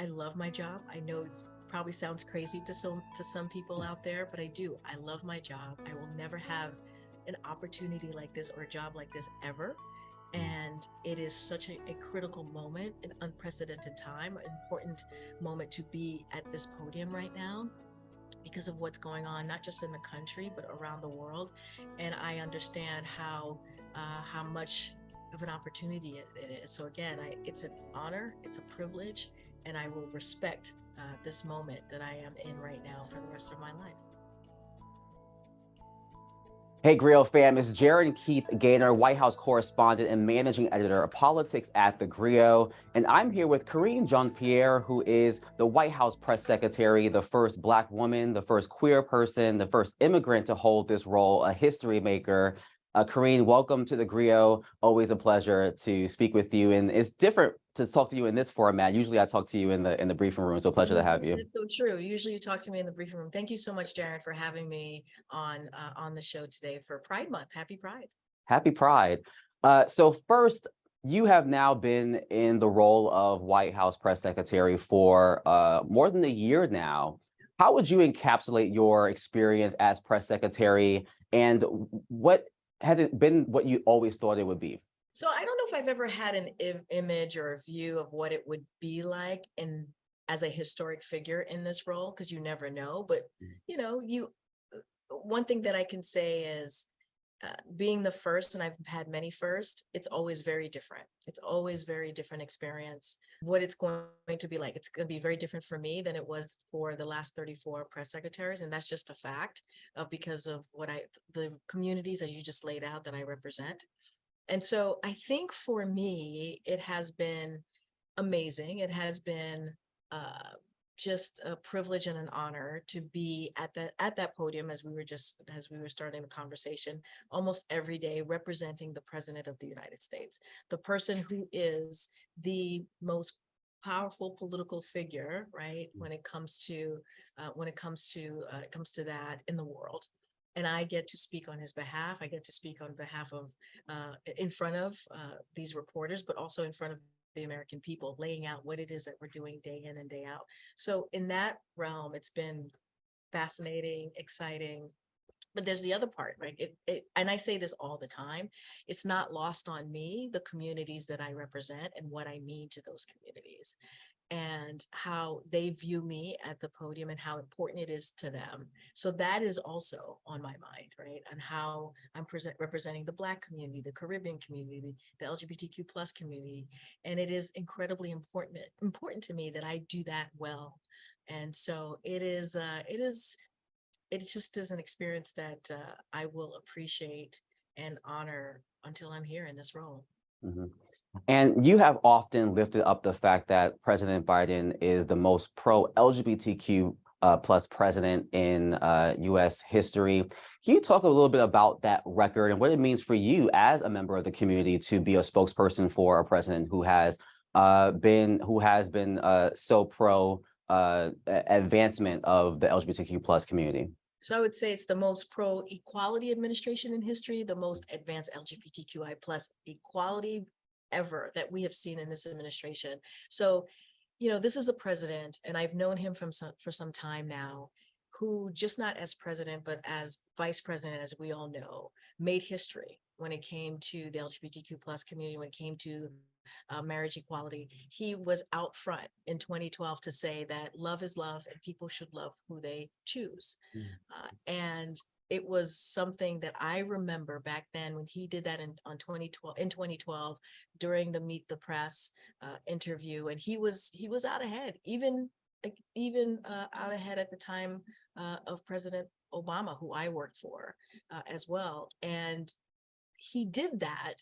I love my job. I know it probably sounds crazy to some people out there, but I do. I love my job. I will never have an opportunity like this or a job like this ever. And it is such a critical moment, an unprecedented time, an important moment to be at this podium right now because of what's going on, not just in the country, but around the world. And I understand how much of an opportunity it is. So again, it's an honor, it's a privilege, and I will respect this moment that I am in right now for the rest of my life. Hey, GRIO fam, it's Gerren Keith Gaynor, White House correspondent and managing editor of politics at theGrio. And I'm here with Karine Jean-Pierre, who is the White House press secretary, the first Black woman, the first queer person, the first immigrant to hold this role, a history maker. Karine, welcome to theGrio. Always a pleasure to speak with you. And it's different to talk to you in this format. Usually I talk to you in the briefing room. So pleasure to have you. It's so true. Usually you talk to me in the briefing room. Thank you so much, Gerren, for having me on the show today for Pride Month. Happy Pride. Happy Pride. So first, you have now been in the role of White House press secretary for more than a year now. How would you encapsulate your experience as press secretary, and what has it been what you always thought it would be? So I don't know if I've ever had an image or a view of what it would be like as a historic figure in this role, because you never know. But one thing that I can say is being the first, and I've had many first, it's always very different. It's always very different experience. What it's going to be like, it's going to be very different for me than it was for the last 34 press secretaries. And that's just a fact because of the communities that you just laid out that I represent. And so I think for me, it has been amazing. It has been just a privilege and an honor to be at that podium as we were starting the conversation almost every day, representing the President of the United States, the person who is the most powerful political figure, right, when it comes to that in the world. And I get to speak on his behalf. I get to speak on behalf of, in front of these reporters, but also in front of the American people, laying out what it is that we're doing day in and day out. So in that realm, it's been fascinating, exciting. But there's the other part, right? And I say this all the time, it's not lost on me, the communities that I represent and what I mean to those communities, and how they view me at the podium and how important it is to them. So that is also on my mind, right? And how I'm representing the Black community, the Caribbean community, the LGBTQ plus community. And it is incredibly important to me that I do that well. And so it just is an experience that I will appreciate and honor until I'm here in this role. Mm-hmm. And you have often lifted up the fact that President Biden is the most pro-LGBTQ plus president in U.S. history. Can you talk a little bit about that record and what it means for you as a member of the community to be a spokesperson for a president who has been so pro advancement of the LGBTQ plus community? So I would say it's the most pro-equality administration in history, the most advanced LGBTQI plus equality ever that we have seen in this administration. So, this is a president, and I've known him for some time now, who just not as president, but as vice president, as we all know, made history when it came to the LGBTQ plus community, when it came to marriage equality. He was out front in 2012 to say that love is love and people should love who they choose. And it was something that I remember back then when he did that in 2012 during the Meet the Press interview, and he was out ahead, even out ahead at the time of President Obama, who I worked for as well. And he did that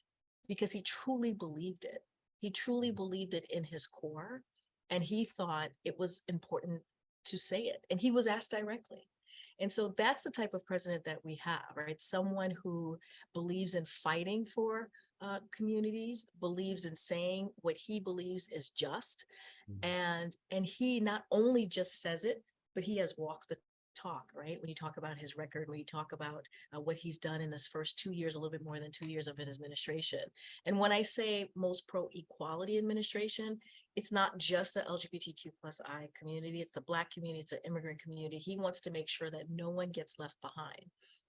because he truly believed it. He truly believed it in his core, and he thought it was important to say it. And he was asked directly. And so that's the type of president that we have, right? Someone who believes in fighting for communities, believes in saying what he believes is just. And he not only just says it, but he has walked the talk, right? When you talk about his record, when you talk about what he's done in this first 2 years, a little bit more than 2 years of his administration. And when I say most pro-equality administration, it's not just the LGBTQ+I community, it's the Black community, it's the immigrant community. He wants to make sure that no one gets left behind,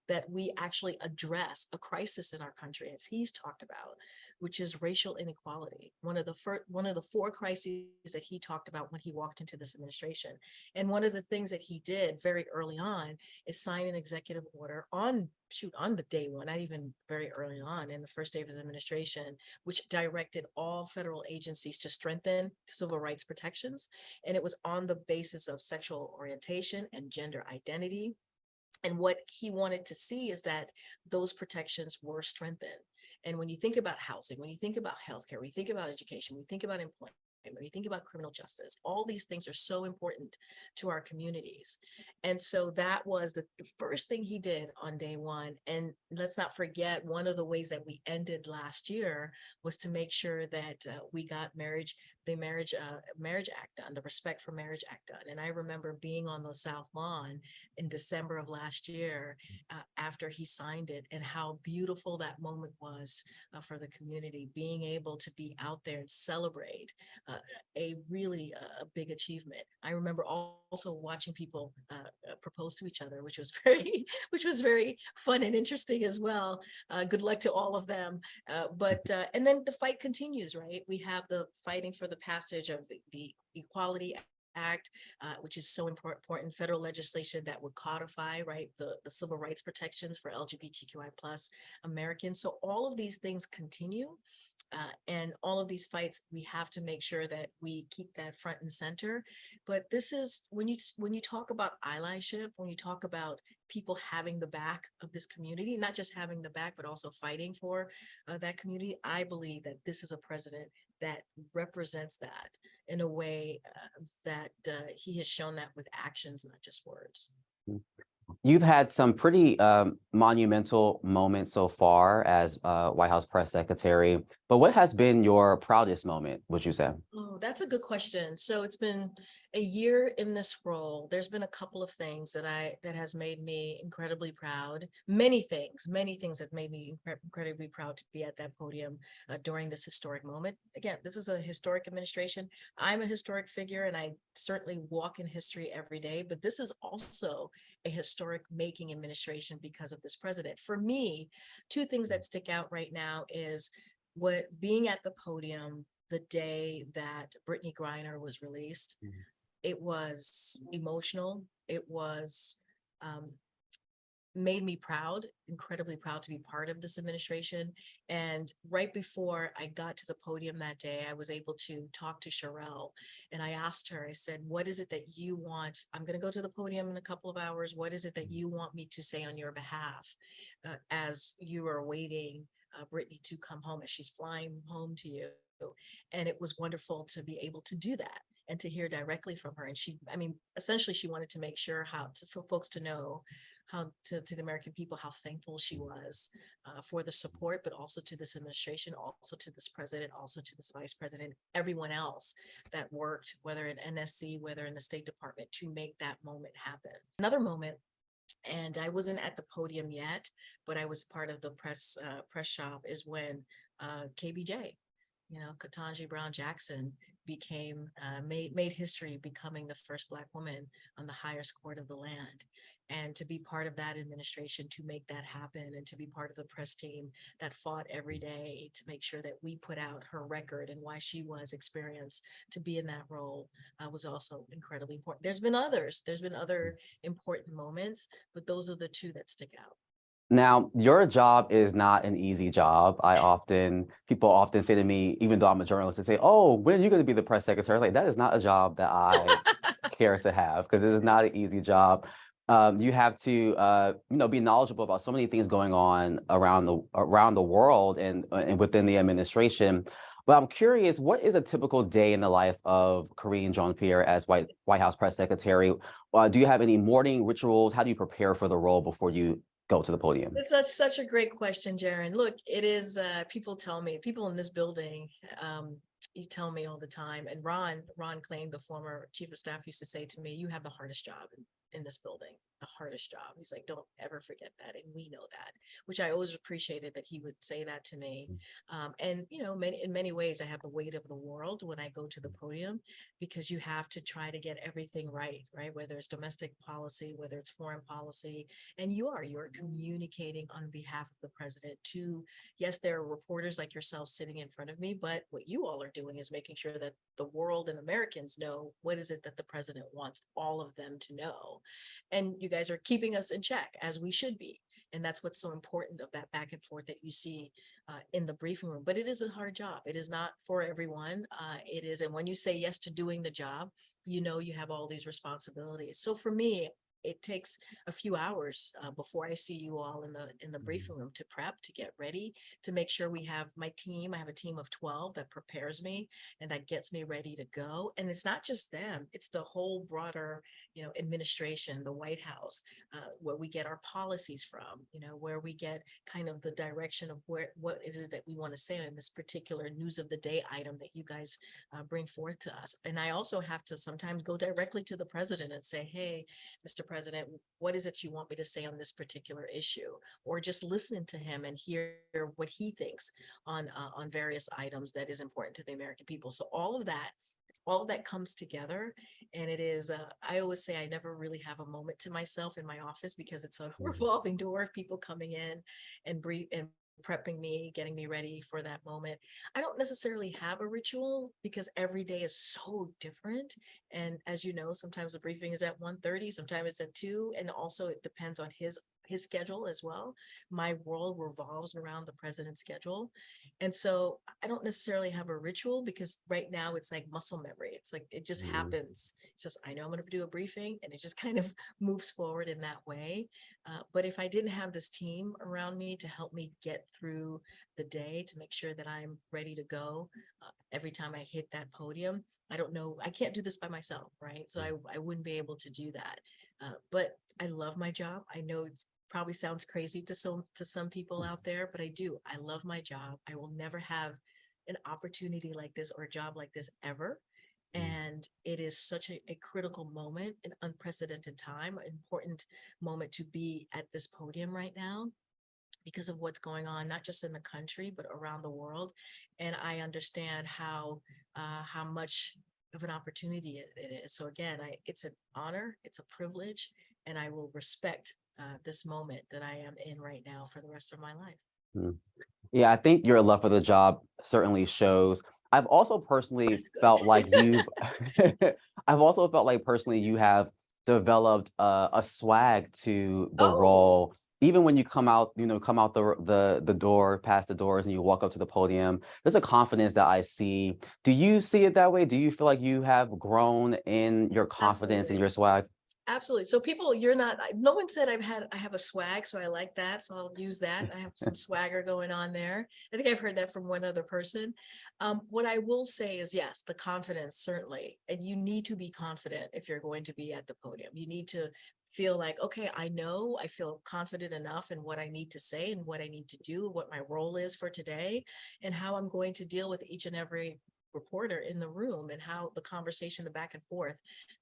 that we actually address a crisis in our country, as he's talked about, which is racial inequality. One of the four crises that he talked about when he walked into this administration. And one of the things that he did very early on is sign an executive order on the day one, not even very early on in the first day of his administration, which directed all federal agencies to strengthen civil rights protections. And it was on the basis of sexual orientation and gender identity. And what he wanted to see is that those protections were strengthened. And when you think about housing, when you think about healthcare, when you think about education, when you think about employment, when you think about criminal justice, all these things are so important to our communities. And so that was the first thing he did on day one. And let's not forget, one of the ways that we ended last year was to make sure that we got the Marriage Act done, the Respect for Marriage Act done. And I remember being on the South Lawn in December of last year after he signed it, and how beautiful that moment was for the community, being able to be out there and celebrate a really big achievement. I remember also watching people propose to each other, which was very fun and interesting as well. Good luck to all of them. And then the fight continues, right? We have the fighting for the passage of the Equality Act, which is so important, federal legislation that would codify, right, the civil rights protections for LGBTQI plus Americans. So all of these things continue. And all of these fights, we have to make sure that we keep that front and center. But this is when you talk about allyship, when you talk about people having the back of this community, not just having the back, but also fighting for that community, I believe that this is a president that represents that in a way that he has shown that with actions, not just words. You've had some pretty monumental moments so far as White House press secretary, but what has been your proudest moment, would you say? Oh, that's a good question. So it's been a year in this role. There's been a couple of things that has made me incredibly proud. Many things that made me incredibly proud to be at that podium during this historic moment. Again, this is a historic administration. I'm a historic figure, and I certainly walk in history every day, but this is also a historic making administration because of this president. For me, two things that stick out right now is being at the podium the day that Brittany Griner was released. It was emotional. It was made me proud, incredibly proud to be part of this administration. And right before I got to the podium that day, I was able to talk to Sherelle, and I asked her, I said, what is it that you want? I'm going to go to the podium in a couple of hours. What is it that you want me to say on your behalf as you are waiting Brittany to come home, as she's flying home to you? And it was wonderful to be able to do that and to hear directly from her. And essentially she wanted to make sure for folks to know to the American people, how thankful she was for the support, but also to this administration, also to this president, also to this vice president, everyone else that worked, whether at NSC, whether in the State Department, to make that moment happen. Another moment, and I wasn't at the podium yet, but I was part of the press shop, is when KBJ, Ketanji Brown Jackson made history, becoming the first Black woman on the highest court of the land. And to be part of that administration, to make that happen, and to be part of the press team that fought every day to make sure that we put out her record and why she was experienced to be in that role was also incredibly important. There's been other important moments, but those are the two that stick out. Now, your job is not an easy job. People often say to me, even though I'm a journalist, they say, oh, when are you going to be the press secretary? Like, that is not a job that I care to have, because it is not an easy job. You have to, be knowledgeable about so many things going on around the world and within the administration. But I'm curious, what is a typical day in the life of Karine Jean-Pierre as White House press secretary? Do you have any morning rituals? How do you prepare for the role before you go to the podium? It's such a great question, Gerren. Look, it is, people in this building, you tell me all the time, and Ron Klain, the former chief of staff, used to say to me, you have the hardest job in this building, the hardest job. He's like, don't ever forget that. And we know that, which I always appreciated that he would say that to me. And, you know, in many ways, I have the weight of the world when I go to the podium, because you have to try to get everything right, right? Whether it's domestic policy, whether it's foreign policy, and you're communicating on behalf of the president to, yes, there are reporters like yourself sitting in front of me, but what you all are doing is making sure that the world and Americans know what is it that the president wants all of them to know. And you guys are keeping us in check, as we should be. And that's what's so important of that back and forth that you see in the briefing room. But it is a hard job. It is not for everyone. It is. And when you say yes to doing the job, you know you have all these responsibilities. So for me, it takes a few hours before I see you all in the briefing room to prep, to get ready, to make sure we have my team. I have a team of 12 that prepares me and that gets me ready to go. And it's not just them, it's the whole broader, you know, administration, the White House, where we get our policies from, you know, where we get kind of the direction of what is it that we want to say in this particular news of the day item that you guys bring forth to us. And I also have to sometimes go directly to the president and say, hey, Mr. President, what is it you want me to say on this particular issue? Or just listen to him and hear what he thinks on various items that is important to the American people. So all of that comes together. And it is, I always say I never really have a moment to myself in my office, because it's a revolving door of people coming in and prepping me, getting me ready for that moment. I don't necessarily have a ritual, because every day is so different. And as you know, sometimes the briefing is at 1:30, sometimes it's at 2. And also it depends on his schedule as well. My world revolves around the president's schedule. And so I don't necessarily have a ritual, because right now it's like muscle memory. It's like, it just happens. It's just, I know I'm going to do a briefing, and it just kind of moves forward in that way. But if I didn't have this team around me to help me get through the day, to make sure that I'm ready to go every time I hit that podium, I don't know, I can't do this by myself, right? So I wouldn't be able to do that. But I love my job. I know it's probably sounds crazy to some people out there, but I do. I love my job. I will never have an opportunity like this or a job like this ever. And it is such a critical moment, an unprecedented time, an important moment to be at this podium right now, because of what's going on, not just in the country, but around the world. And I understand how much of an opportunity it is. So again, it's an honor, it's a privilege, and I will respect this moment that I am in right now for the rest of my life. Yeah, I think your love for the job certainly shows. I've also personally That's good. felt like you've, I've also felt like personally you have developed a swag to the Oh, role. Even when you come out, come out the door, past the doors, and you walk up to the podium, there's a confidence that I see. Do you see it that way? Do you feel like you have grown in your confidence and absolutely. your swag? Absolutely. So people, no one said I have a swag, so I like that. So I'll use that. I have some swagger going on there. I think I've heard that from one other person. What I will say is, yes, the confidence, certainly. And you need to be confident if you're going to be at the podium. You need to feel like, okay, I feel confident enough in what I need to say and what I need to do, what my role is for today, and how I'm going to deal with each and every reporter in the room, and how the conversation, the back and forth,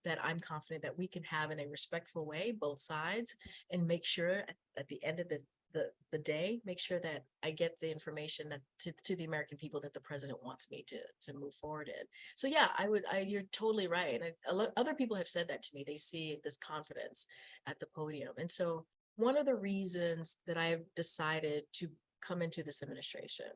that I'm confident that we can have in a respectful way, both sides, and make sure at the end of the day, make sure that I get the information that to the American people that the president wants me to move forward in. So yeah, you're totally right. And other people have said that to me. They see this confidence at the podium. And so one of the reasons that I've decided to come into this administration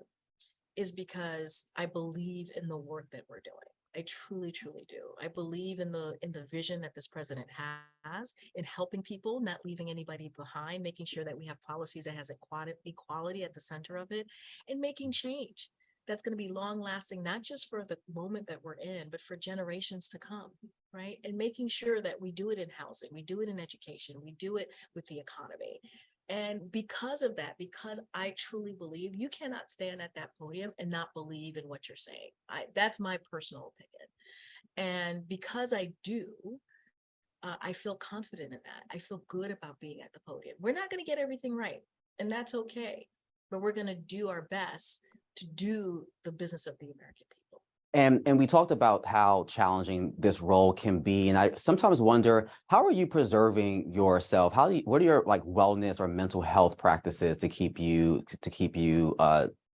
is because I believe in the work that we're doing. I truly, truly do. I believe in the vision that this president has in helping people, not leaving anybody behind, making sure that we have policies that has equality at the center of it, and making change that's going to be long lasting, not just for the moment that we're in, but for generations to come, right? And making sure that we do it in housing, we do it in education, we do it with the economy. And because of that, because I truly believe, you cannot stand at that podium and not believe in what you're saying. That's my personal opinion. And because I do, I feel confident in that. I feel good about being at the podium. We're not going to get everything right, and that's okay. But we're going to do our best to do the business of the American people. And we talked about how challenging this role can be, and I sometimes wonder, how are you preserving yourself? What are your like wellness or mental health practices to keep you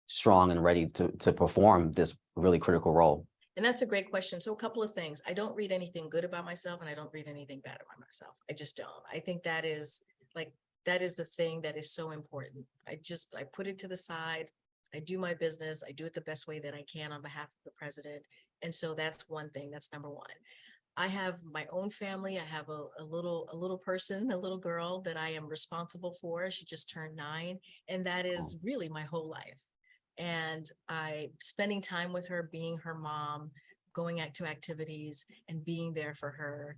strong and ready to perform this really critical role? And that's a great question. So a couple of things. I don't read anything good about myself and I don't read anything bad about myself. I just don't. I think that is like, that is the thing that is so important. I put it to the side. I do my business. I do it the best way that I can on behalf of the president. And so that's one thing. That's number one. I have my own family. I have a little person, a little girl that I am responsible for. She just turned 9, and that Oh, is really my whole life. And I spending time with her, being her mom, going out to activities and being there for her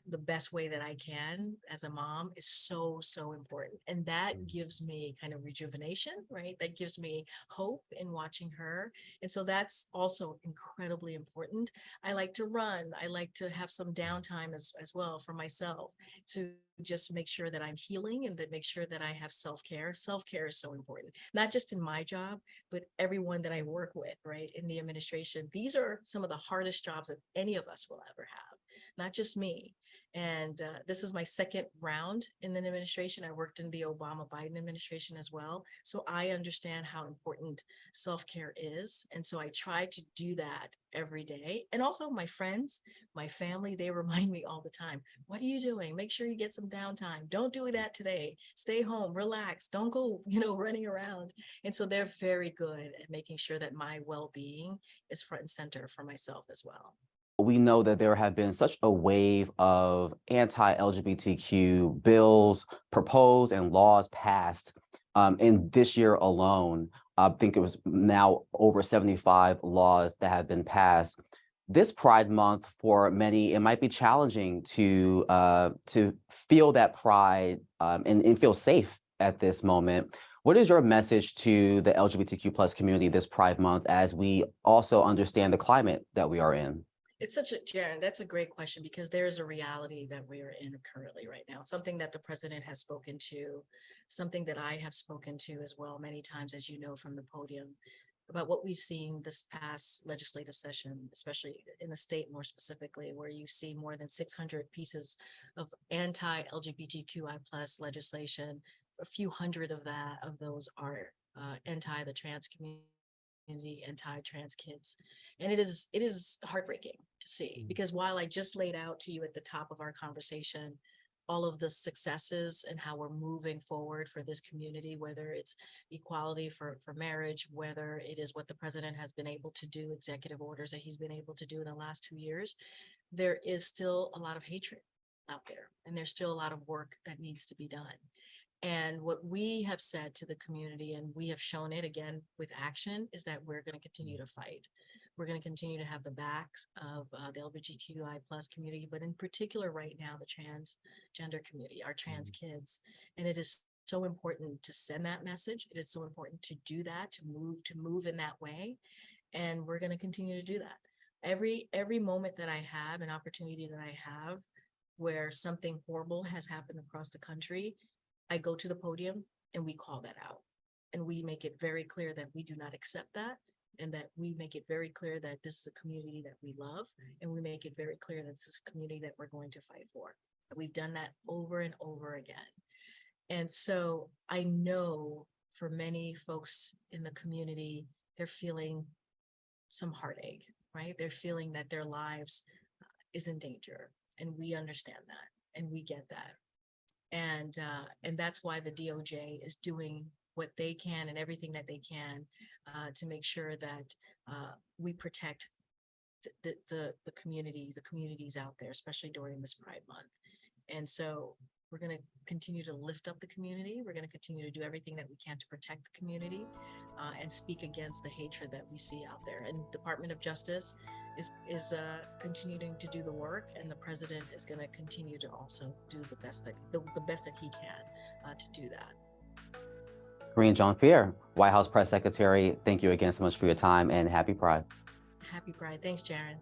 the best way that I can as a mom is so important. And that gives me kind of rejuvenation, right? That gives me hope in watching her. And so that's also incredibly important. I like to run. I like to have some downtime as well for myself to just make sure that I'm healing and that make sure that I have self-care. Self-care is so important, not just in my job, but everyone that I work with, right, in the administration. These are some of the hardest jobs that any of us will ever have, not just me. And this is my second round in an administration. I worked in the Obama-Biden administration as well. So I understand how important self-care is. And so I try to do that every day. And also my friends, my family, they remind me all the time, what are you doing? Make sure you get some downtime. Don't do that today. Stay home, relax. Don't go, running around. And so they're very good at making sure that my well-being is front and center for myself as well. we know that there have been such a wave of anti-LGBTQ bills proposed and laws passed in this year alone. I think it was now over 75 laws that have been passed. This Pride Month, for many, it might be challenging to feel that pride and feel safe at this moment. What is your message to the LGBTQ plus community this Pride Month as we also understand the climate that we are in? It's such a, Jaron, that's a great question because there is a reality that we are in currently right now, something that the president has spoken to, something that I have spoken to as well many times, as you know, from the podium, about what we've seen this past legislative session, especially in the state more specifically, where you see more than 600 pieces of anti-LGBTQI plus legislation. A few hundred of those are anti the trans community, anti-trans kids. And it is heartbreaking to see, because while I just laid out to you at the top of our conversation all of the successes and how we're moving forward for this community, whether it's equality for marriage, whether it is what the president has been able to do, executive orders that he's been able to do in the last 2 years, there is still a lot of hatred out there. And there's still a lot of work that needs to be done. And what we have said to the community, and we have shown it again with action, is that we're going to continue to fight. We're going to continue to have the backs of the LGBTQI plus community, but in particular right now, the transgender community, our trans kids. And it is so important to send that message. It is so important to do that, to move in that way. And we're going to continue to do that. Every moment that I have, an opportunity that I have where something horrible has happened across the country, I go to the podium and we call that out. And we make it very clear that we do not accept that, and that we make it very clear that this is a community that we love, and we make it very clear that this is a community that we're going to fight for. We've done that over and over again. And so I know for many folks in the community, they're feeling some heartache, right? They're feeling that their lives is in danger. And we understand that and we get that. And that's why the DOJ is doing what they can and everything that they can to make sure that we protect the communities out there, especially during this Pride Month. And so we're going to continue to lift up the community. We're going to continue to do everything that we can to protect the community and speak against the hatred that we see out there. And Department of Justice is continuing to do the work, and the president is going to continue to also do the best that he can to do that. Karine Jean-Pierre, White House Press Secretary, thank you again so much for your time, and happy Pride. Happy Pride. Thanks, Gerren.